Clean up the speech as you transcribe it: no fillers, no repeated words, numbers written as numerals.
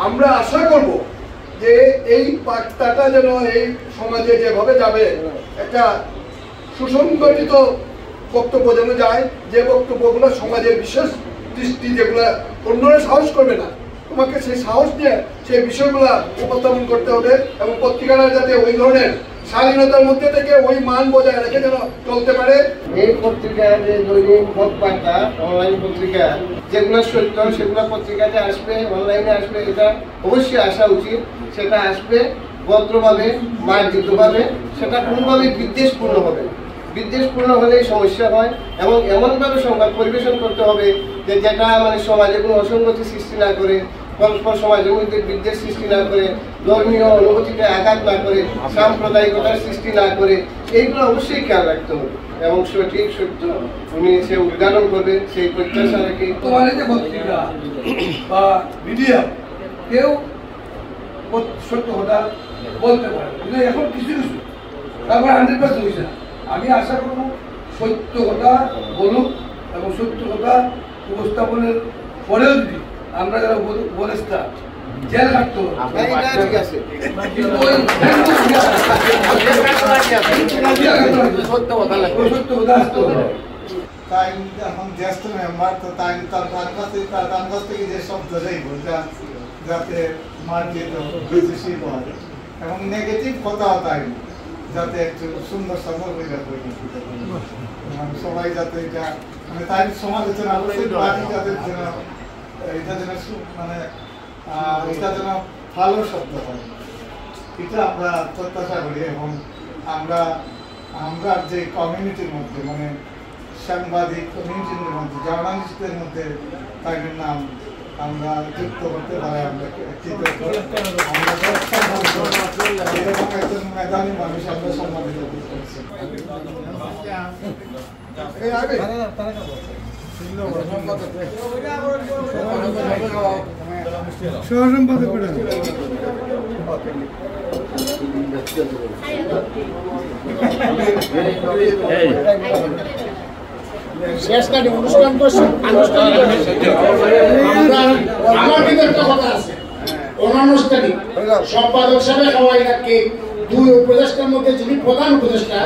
আমরা আশা করব যে এই বার্তাটা যেন এই সমাজে যেভাবে যাবে একটা সুসংগঠিত বক্তব্য যেন যায়, যে বক্তব্যগুলো সমাজের বিশেষ দৃষ্টি যেগুলো অন্যরা সাহস করবে না, তোমাকে সেই সাহস নিয়ে সেই বিষয়গুলো উপস্থাপন করতে হবে এবং পত্রিকারা যাতে ওই ধরনের শালীনতার মধ্যে থেকে ওই মান বজায় রেখে যেন চলতে পারে। এই পত্রিকায় যে দৈনিক মত বার্তা অনলাইন পত্রিকা যেগুলো সত্য সেগুলো পত্রিকাতে আসবে, অনলাইনে আসবে, এটা অবশ্যই আসা উচিত। সেটা আসবে ভদ্রভাবে, মার্জিতভাবে, সেটা কোনোভাবেই বিদ্বেষপূর্ণ হবে। বিদ্বেষপূর্ণ হলেই সমস্যা হয় এবং এমনভাবে সংবাদ পরিবেশন করতে হবে যে যেটা মানে সমাজে কোনো অসঙ্গতি সৃষ্টি না করে, পরস্পর সমাজের মধ্যে বিদ্বেষ সৃষ্টি না করে, ধর্মীয় অনুভূতিতে আঘাত না করে, সাম্প্রদায়িকতার সৃষ্টি না করে, এইগুলো অবশ্যই খেয়াল রাখতে হবে এবং সঠিক সত্য উনি সে উদ্ঘাটন করবে সেই প্রত্যাশা রেখে। তোমার যে পত্রিকা বা মিডিয়া কেউ সত্য কথা বলতে পারে কিন্তু এখন কিছু কিছু তারপরে 100% হয়েছে না। আমি আশা করব সত্য কথা বলুক এবং সত্য কথা উপস্থাপনের পরেও যদি আমরা যারা উপদেষ্টা জেল কাটতে সত্য কথা আসতে হবে। তাই এখন জ্যেষ্ঠ মেম্বার তো তাই তার কাছ থেকে যে শব্দ যাইব যাতে মার্জিত বিদেশি হয় এবং নেগেটিভ কথাও তাই যাতে একটু সুন্দর সফল হয়ে যাবে সবাই যাতে এটা মানে তাই সমালোচনা যাদের যেন এটা যেন মানে এটা যেন ভালো শব্দ হয় এটা আমরা প্রত্যাশা করি এবং আমরা যে কমিউনিটির মধ্যে মানে সাংবাদিক কমিউনিটির মধ্যে জার্নালিস্টদের মধ্যে তাদের নাম আমরা যুক্ত করতে পারি। আমরা একজন মেধাবী মানুষ আমরা সম্মানিত করছি। শেষকাটি অনুষ্ঠান করছে আমার কিন্তু একটা কথা আছে, অনানুষ্ঠানিক সম্পাদক সাহেব সবাই দুই উপদেষ্টার মধ্যে যিনি প্রধান উপদেষ্টা